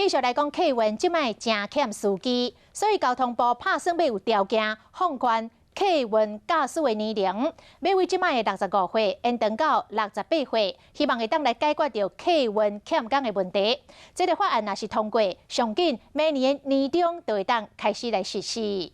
继续来讲，客运即卖正欠司机，所以交通部打算要有条件放宽客运驾驶的年龄，要为即卖的65岁延长到68岁，希望会当来解决掉客运欠工的问题。这个法案若是通过，上紧明年年中就会当开始来实施。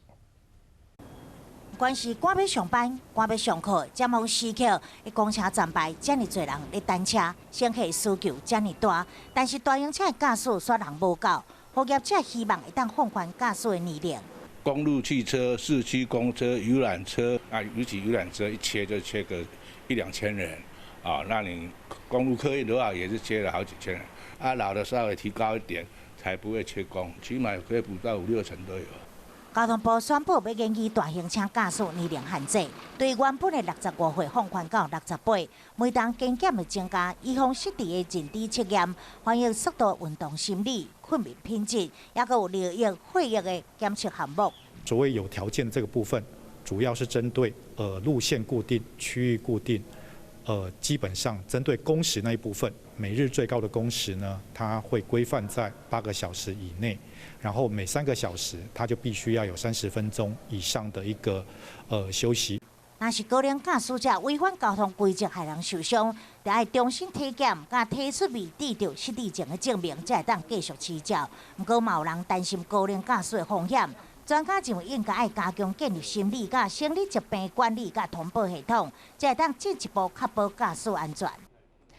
不管是赶要上班、赶要上课，尖峰时刻，公车站牌遮尔侪人咧等车，乘客需求遮尔大，但是大型车的驾驶煞人无够，服业者希望会当放宽驾驶的年龄。公路汽车、市区公车、游览车啊，尤其游览车一切就切个1-2千人啊，那你公路客运的话也是切了好几千人啊，老的稍微提高一点，才不会缺工，起码可以补到5-6成都有。 交通部宣布要研议大型车驾驶年龄限制，对原本的65岁放宽到68，每当加减的增加，以防实地的认知测验，反映速度、运动心理、困眠品质，也个有利益、费用的检测项目。所谓有条件这个部分，主要是针对路线固定、区域固定，基本上针对工时那一部分，每日最高的工时呢，它会规范在8个小时以内。 然后每3个小时，它就必须要有30分钟以上的一个休息。若是高龄驾驶者违反交通规则害人受伤，就要重新体检，甲提出未治着失智症的证明，才会当继续施照。不过，嘛有人担心高龄驾驶的风险，专家认为应该要加强建立心理、甲生理疾病管理、甲通报系统，才会当进一步确保驾驶安全。